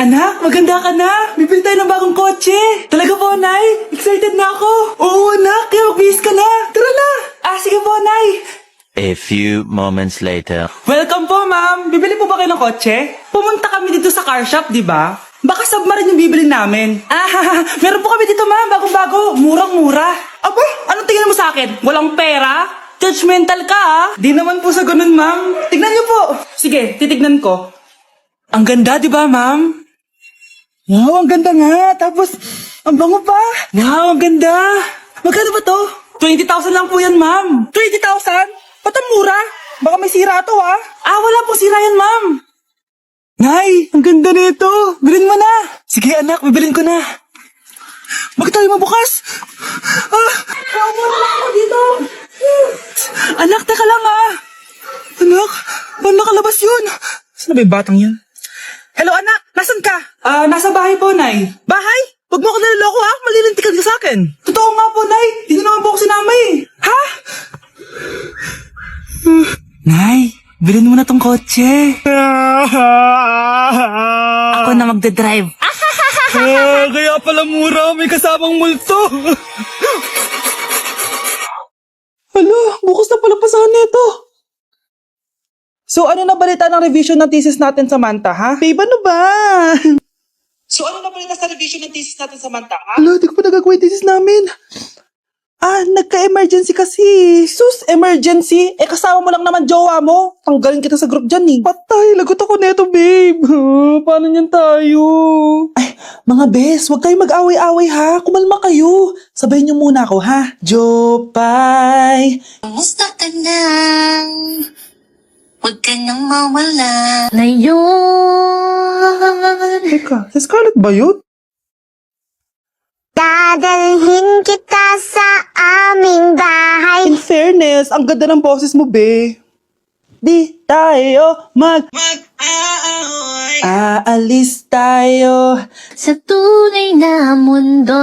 Anak, maganda ka na. Bibili tayo ng bagong kotse. Talaga po, Nay. Excited na ako. Oo, anak. Kaya magbihis ka na. Tara na. Sige po, Nay. A few moments later. Welcome po, ma'am. Bibili po ba kayo ng kotse? Pumunta kami dito sa car shop, di ba? Baka submarine yung bibili namin. Meron po kami dito, ma'am. Bagong-bago. Murang-mura. Aba, anong tingin mo sa akin? Walang pera? Judgmental ka, ah. Di naman po sa ganun, ma'am. Tignan niyo po. Sige, titignan ko. Ang ganda, di ba, ma'am? Wow, ang ganda nga. Tapos, ang bango pa. Wow, ang ganda. Magkano ba to? 20,000 lang po yan, ma'am. 20,000? Ba't ang mura? Baka may sira to, ah. Wala po sira yan, ma'am. Nay, ang ganda nito. Bilhin mo na. Sige, anak, bibilin ko na. Bakit tayo mabukas? Mura lang ako dito. Anak, teka lang, ah. Anak, paano nakalabas yun? Saan na ba yung batang yan? Hello, anak. Nasaan ka? Nasa bahay po, Nay. Bahay? Huwag mo ako naliloko, ha? Malilintikan ka sa akin. Totoo nga po, Nay. Hindi niyo naman po ako sinama, eh. Ha? Nay, bilhin mo na tong kotse. Ako na magdadrive. Kaya pala mura. May kasamang multo. Hala, bukas na pala pasahan nito. So, ano na balita ng revision ng thesis natin, Samantha, ha? Babe, ano ba? So, ano na balita sa revision ng thesis natin, Samantha, ha? Hala, di ko pa nagagawa yung thesis namin. Nagka-emergency kasi. Sus, emergency? Kasama mo lang naman jowa mo. Tanggalin kita sa group dyan, eh. Patay, lagot ako neto, babe. Paano niyan tayo? Mga bes, huwag kayong mag-away-away, ha? Kumalma kayo. Sabayin niyo muna ako, ha? Jopay. Kumusta ka na? Huwag ka nang mawala. Ngayon, Teka, si Scarlett ba yun? dadalhin kita sa aming bahay. In fairness, ang ganda ng boses mo, be. Di tayo aalis tayo. Sa tunay na mundo.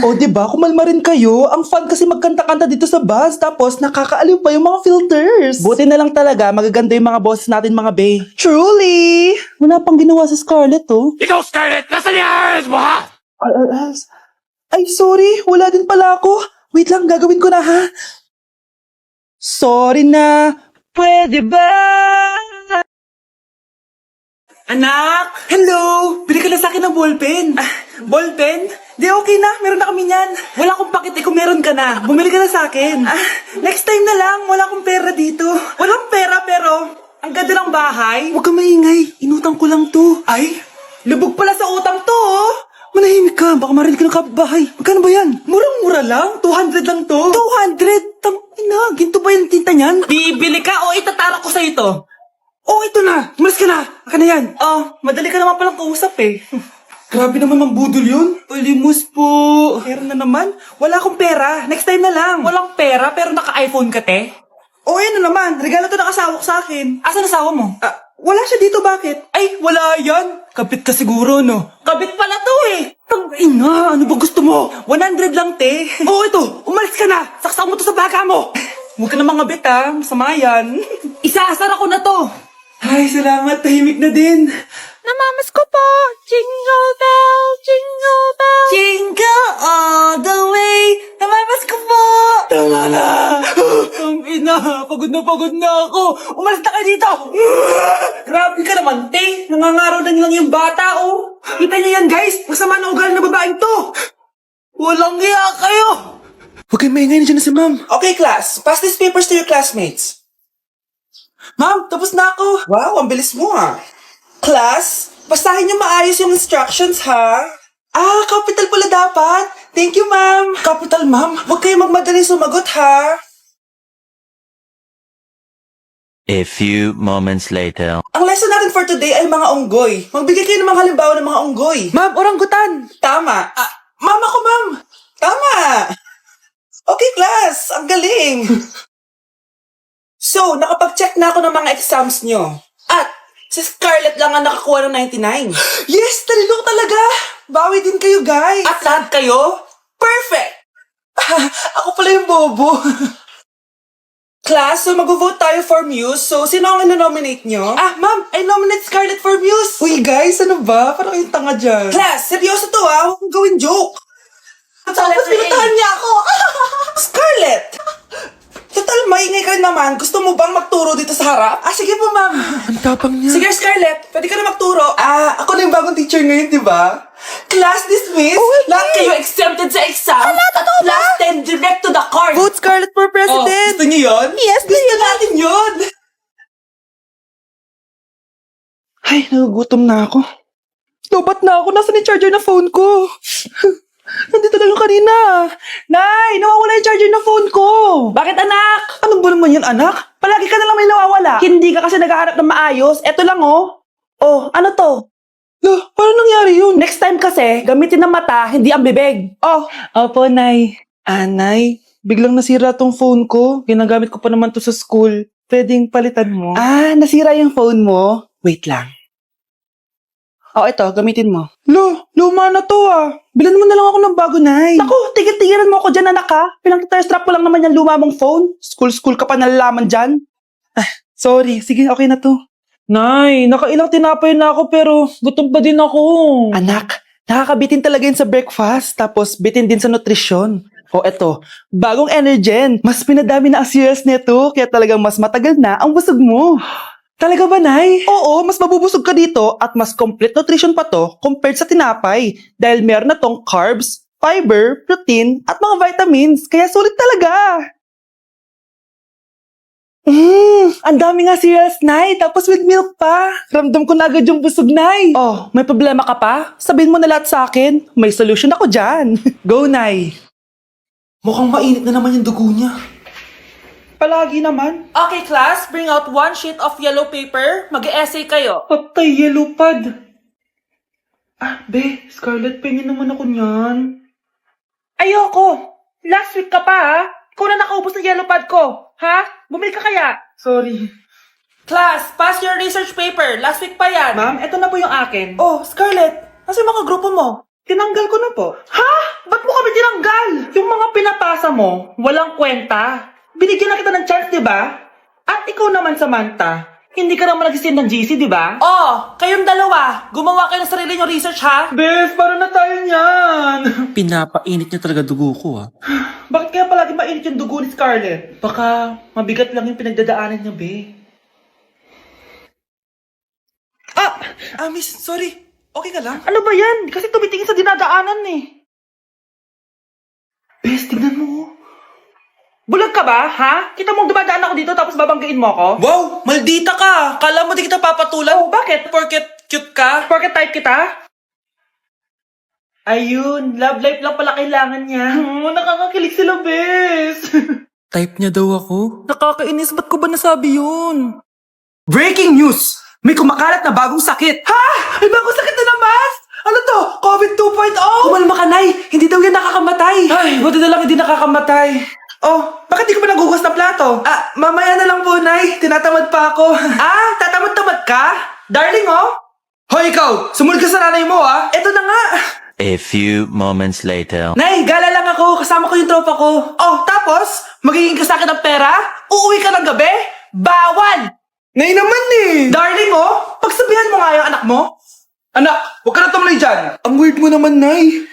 O, diba? Kumalma rin kayo. Ang fun kasi magkanta-kanta dito sa bus. Tapos, nakakaaliw pa yung mga filters. Buti na lang talaga, magaganda yung mga boses natin, mga be. Truly! Wala pang ginawa sa Scarlett, oh. Ikaw, Scarlett! Nasaan yung ayos mo, ha? Ay, sorry. Wala din pala ako. Wait lang, gagawin ko na, ha? Sorry na. Pwede ba? Anak! Hello! Bili ka na sa akin ng ballpen. Ballpen? Di, okay na. Meron na kami niyan. Wala akong pakit kung meron ka na. Bumili ka na sa akin. Next time na lang. Wala akong pera dito. Walang pera pero ang ganda ng bahay. Huwag ka maingay. Inutang ko lang to. Ay, lubog pala sa utang to, oh. Manahimik ka. Baka marinig ka ng kapitbahay. Magkano ba yan? Murang-mura lang. 200 lang to. 200? Tangina, ginto ba yung tinta niyan? Bibili ka o itatara ko sa ito? Oh, ito na! Umalis ka na! Aka na yan! Madali ka naman palang kausap eh. Grabe naman mambudol yun. Ulimus po. Pera na naman. Wala akong pera. Next time na lang. Walang pera pero naka-iPhone ka, te? Oh, yan na naman. Regalo to ng asawa ko sa akin. Asan asawa mo? Wala siya dito, bakit? Ay, wala yan. Kabit ka siguro, no? Kabit pala to eh. Tangina, ano ba gusto mo? 100 lang, te. Oh, ito. Umalis ka na. Saksak mo to sa baga mo. Huwag ka na mga bit, ha. Masama yan. Isaasara ko na to. Ay, salamat. Tahimik na din. Namamas ko po. Jingle bell, jingle bell. Jingle all the way. Namamas ko po. Tama na. Ang ina, pagod na ako. Umalis na kayo dito. Grabe ka naman, te. Nangangaraw na nilang yung bata, oh. Kita niyo yan, guys. Masama na ugali na babaeng to. Walang iya kayo. Huwag kayong maingay na dyan na si ma'am. Okay, class. Pass these papers to your classmates. Ma'am, tapos na ako. Wow, ang bilis mo, ha. Class, basahin niyo maayos yung instructions, ha? Capital pala dapat. Thank you, ma'am. Capital, ma'am. Huwag kayong magmadali sumagot, ha? A few moments later. Ang lesson natin for today ay mga unggoy. Magbigay kayo ng mga halimbawa ng mga unggoy. Ma'am, oranggutan. Tama. Ma'am ako, ma'am. Tama. Okay, class. Ang galing. So, nakapag-check na ako ng mga exams nyo. At, si Scarlett lang ang nakakuha ng 99. Yes! Talino talaga! Bawi din kayo, guys. At lahat kayo? Perfect! Ako pala yung bobo. Class, so mag-vote tayo for Muse. So, sino ang ino-nominate nyo? Ah, ma'am, I nominate Scarlett for Muse. Uy, guys, ano ba? Parang kayong tanga dyan. Class, seryoso to ah. Huwag mong gawin joke. Tapos pinuntahan niya ako. Scarlett! Total, maingay ka rin naman. Gusto mo bang magturo dito sa harap? Ah, sige po, ma'am. Ang tapang niya. Sige, Scarlett. Pwede ka na magturo. Ah, ako na yung bagong teacher ngayon, di ba? Class dismissed. Lahat kayo exempted sa exam. Hala, totoo ba? Last 10 direct to the court. Vote Scarlett for president. Oh, gusto niyo yun? Yes, gusto natin yun. Ay, nagugutom na ako. Lobat na ako. Nasaan yung charger na phone ko? Nandito lang yung kanina. Nay, nawawala yung charger ng phone ko. Bakit, anak? Ano ba naman yan, anak? Palagi ka na lang may nawawala. Hindi ka kasi naghahanap ng maayos. Eto lang, oh. Oh, ano to? Lo, paano nangyari yun? Next time kasi, gamitin ng mata, hindi ang bibig. Oh. Opo, Nay. Nay, biglang nasira tong phone ko. Ginagamit ko pa naman to sa school. Pwedeng palitan mo. Ah, nasira yung phone mo? Wait lang. Oh, ito, gamitin mo. Luma na to ah. Bilan mo na lang ako ng bago, Nay. Naku, tigil-tigilan mo ako dyan, anak ha. Pinag-test-trap ko lang naman yung luma mong phone. School ka pa nalalaman dyan. Ah, sorry. Sige, okay na to. Nay, nakailang tinapay na ako pero gutom pa din ako. Anak, nakakabitin talaga yun sa breakfast. Tapos bitin din sa nutrisyon. O eto, bagong Energen. Mas pinadami na ang cereals nito. Kaya talagang mas matagal na ang busog mo. Talaga ba, Nay? Oo, mas mabubusog ka dito at mas complete nutrition pa to compared sa tinapay. Dahil meron na tong carbs, fiber, protein, at mga vitamins. Kaya sulit talaga. Ang dami nga cereals, Nay. Tapos with milk pa. Ramdam ko na agad yung busog, Nay. Oh, may problema ka pa? Sabihin mo na lahat sa akin. May solution ako dyan. Go, Nay. Mukhang mainit na naman yung dugo niya. Palagi naman. Okay, class. Bring out one sheet of yellow paper. Mag-essay kayo. Patay, yellow pad. Ah, be, Scarlett, pengin naman ako niyan. Ayoko. Last week ka pa, ha? Ikaw na nakaubos ng yellow pad ko. Ha? Bumili ka kaya? Sorry. Class, pass your research paper. Last week pa yan. Ma'am, eto na po yung akin. Oh, Scarlett, nasa yung mga grupo mo? Tinanggal ko na po. Ha? Ba't mo kami tinanggal? Yung mga pinapasa mo, walang kwenta. Binigyan na kita ng chance, di ba? At ikaw naman, Samantha, hindi ka naman nag-send ng GC, di ba? Oh, kayong dalawa. Gumawa kayo ng sarili nyo research, ha? Bes, para na tayo niyan. Pinapainit niya talaga dugo ko ah. Bakit kaya palagi mainit yung dugo ni Scarlett? Baka mabigat lang yung pinagdadaanan niya, be. Miss, sorry. Okay ka lang? Ano ba yan? Kasi tumitingin sa dinadaanan eh. Bes, tignan mo. Bulag ka ba, ha? Kita mong dumadaan ako dito tapos babanggain mo ako? Wow, maldita ka. Kala mo di kita papatulan. Oh, bakit? Porket cute ka? Porket type kita? Ayun, love life lang pala kailangan niya. Nakakakilig sila, bes. Type niya daw ako. Nakakainis, ba't ko ba nasabi yun? Breaking news! May kumakalat na bagong sakit. Ha? May bagong sakit na naman? Ano to? COVID 2.0? Kumalma ka, Nay. Hindi daw yan nakakamatay. Ay, buti na lang hindi nakakamatay. Oh, bakit di ko pa nagugas ng plato? Mamaya na lang po, Nay. Tinatamad pa ako. Tatamad-tamad ka? Darling, oh. Hoy, ikaw! Sumunod ka sa nanay mo, ah. Eto na nga. A few moments later. Nay, gala lang ako. Kasama ko yung tropa ko. Oh, tapos? Magiging ka sa akin ng pera? Uuwi ka ng gabi? Bawal! Nay naman eh. Darling, oh. Pagsabihan mo nga yung anak mo. Anak, huwag ka na tumulay dyan. Ang weird mo naman, Nay.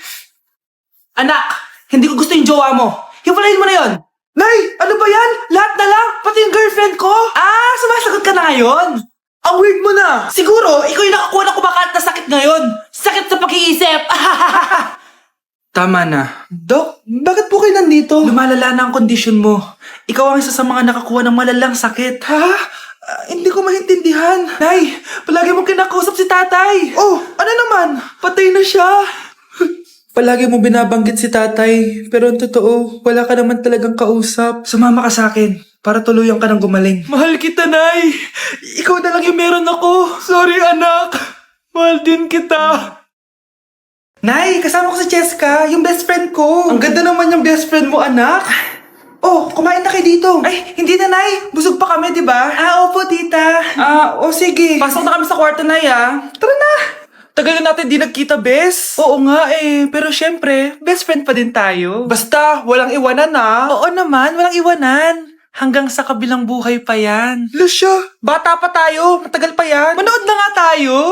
Anak, hindi ko gusto yung jowa mo. Hiwalayin mo na yon. Nay, ano ba yan? Lahat na lang, pati yung girlfriend ko. Sumasagot ka na ngayon. Ang weird mo na. Siguro, ikaw yung nakakuha ng kumakalat na sakit ngayon. Sakit sa pag-iisip. Tama na. Dok, bakit po kayo nandito? Lumalala na ang kondisyon mo. Ikaw ang isa sa mga nakakuha ng malalang sakit. Ha? Hindi ko maintindihan. Nay, palagi mo kinakausap si tatay. Oh, ano naman? Patay na siya. Palagi mo binabanggit si tatay, pero ang totoo, wala ka naman talagang kausap. Sumama ka sa akin, para tuluyan ka ng gumaling. Mahal kita, Nay! Ikaw na lang yung meron ako. Sorry, anak. Mahal din kita. Nay, kasama ko si Cheska, yung best friend ko. Ang ganda naman yung best friend mo, anak. Oh, kumain na kayo dito. Ay, hindi na, Nay. Busog pa kami, di ba? Opo, tita. Sige. Pasok na kami sa kwarto, Nay, Tara na. Tagal na natin di nagkita, bes. Oo nga eh, pero syempre, best friend pa din tayo. Basta, walang iwanan Oo naman, walang iwanan. Hanggang sa kabilang buhay pa yan. Lucia, bata pa tayo. Matagal pa yan. Manood na nga tayo.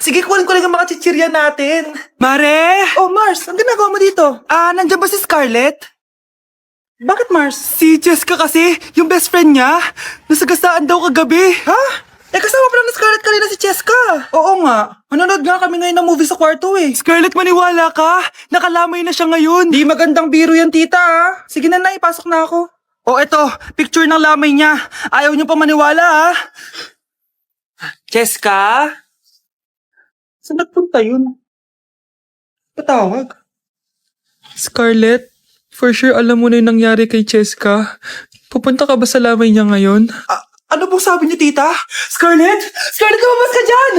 Sige, kunin ko lang ang mga chichirya natin. Mare! Oh, Mars, ang ginagawa mo dito? Nandiyan ba si Scarlett? Bakit, Mars? Si Jessica kasi, yung best friend niya, nasagasaan daw kagabi. Ha? Kasama pala ni Scarlett kanina si Jessica. Oo nga. Manonood nga kami ngayon ng movie sa kwarto eh. Scarlett, maniwala ka. Nakalamay na siya ngayon. Di magandang biro yan, tita ah. Sige na, ipasok na ako. Oh, eto, picture ng lamay niya. Ayaw niyo pa maniwala ah. Jessica? Saan nagpunta yun? Patawag. Scarlett, for sure alam mo na yung nangyari kay Cheska. Pupunta ka ba sa lamay niya ngayon? Ano bang sabi niyo, tita? Scarlett? Scarlett, lumabas ka dyan!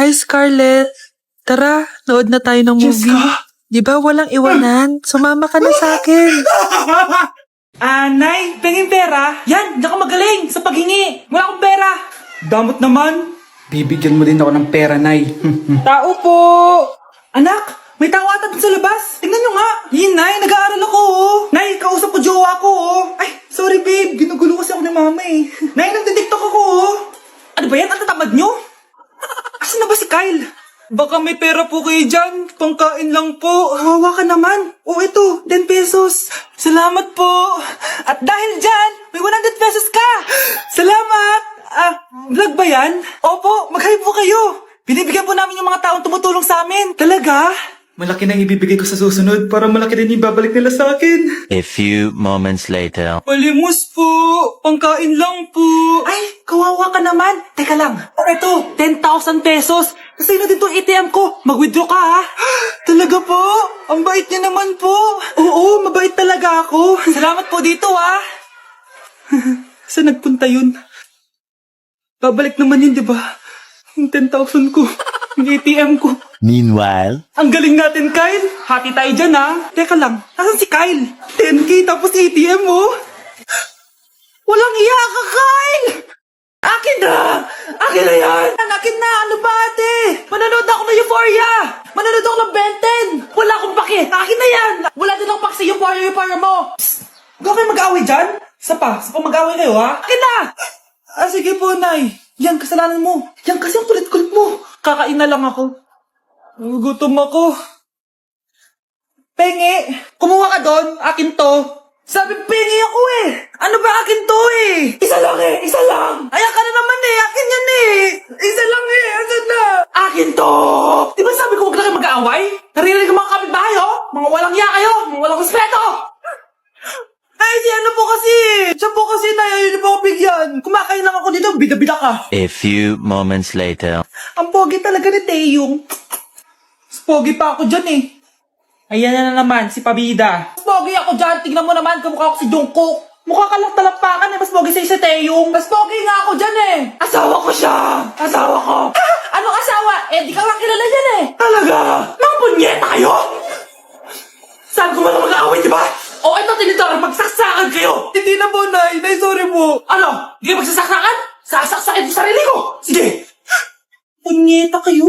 Hi, Scarlett. Tara, nood na tayo ng movie. Jessica? Di ba walang iwanan? Sumama ka na sa akin. Nay, pengin pera? Yan, diyan ka magaling sa paghingi. Wala akong pera. Damot naman. Bibigyan mo din ako ng pera, Nay. Tao po. Anak, may tao ata dun sa labas. Tingnan nyo nga. Yun, Nay, nag-aaral ako, oh. Nay, kausap ko jowa ko, oh. Ay, sorry, babe. Ginugulo kasi ako ni mama, eh. Nay, nagtitiktok ako, oh. Ano ba yan? Ang tatamad nyo? Asan na ba si Kyle? Baka may pera po kayo dyan. Pangkain lang po. Hawa ka naman. O ito, 10 pesos. Salamat po. At dahil dyan, may 100 pesos ka. Salamat. Vlog ba yan? Opo, mag-hi po kayo. Binibigyan po namin yung mga taong tumutulong sa amin. Talaga? Malaki na ibibigay ko sa susunod para malaki din yung babalik nila sa akin. A few moments later. Palimos po. Pangkain lang po. Ay, kawawa ka naman. Teka lang. O eto, 10,000 pesos. Kasi na dito ATM ko. Mag-withdraw ka ha. Talaga po? Ang bait niya naman po. Oo, mabait talaga ako. Salamat po dito ha. Saan nagpunta yun? Babalik naman yun, di ba? Yung 10,000 ko. Yung ATM ko. Meanwhile, Ang galing natin, Kyle. Hati tayo dyan, ha? Teka lang, nasan si Kyle? 10K tapos ATM, oh. Walang iya ka, Kyle! Akin na! Akin na yan! Akin na! Ano ba, ate? Manonood ako ng Euphoria! Manonood ako ng Ben 10! Wala akong pake! Akin na yan! Wala din akong pake sa Euphoria mo! Psst! Huwag kayo mag-away dyan? Sa pa mag-away kayo, ha? Akin na! Sige po, Nay. Yan, kasalanan mo. Yan kasi ang kulit-kulit mo. Kakain na lang ako. Gutom ako. Pengi, kumuha ka doon. Akin to. Sabi, pengi ako eh. Ano ba akin to eh? Isa lang eh, isa lang. Ayan ka na naman eh, akin yan eh. Isa lang eh, asan na? Akin to. Di ba sabi ko huwag na kayo mag-aaway? Narinig ang mga kapitbahay oh. Mga walang iya kayo, mga walang respeto. Ay, si ano po kasi? Siya po kasi na yun po ako bigyan. Kumakain lang ako dito, bida-bida ka. a few moments later. Ang pogi talaga ni Taeyong. Mas pogi pa ako dyan eh. Ayan na naman, si Pabida. Mas pogi ako dyan, tignan mo naman, kamukha ako si Jungkook. Mukha ka lang talampakan eh, mas pogi sa'yo si Taeyong. Mas pogi nga ako dyan eh. Asawa ko siya. Asawa ko. Ha? Anong asawa? Eh, di ka lang kilala dyan eh. Talaga? Mga punyeta kayo? Saan ko man mag-aaway, di ba? O ito, tinitara, magsaksakan kayo! Hindi na po, Nay. Nay, sorry po. Ano? Hindi ka magsasaksakan? Sasaksakin ko sarili ko! Sige! Punyeta kayo!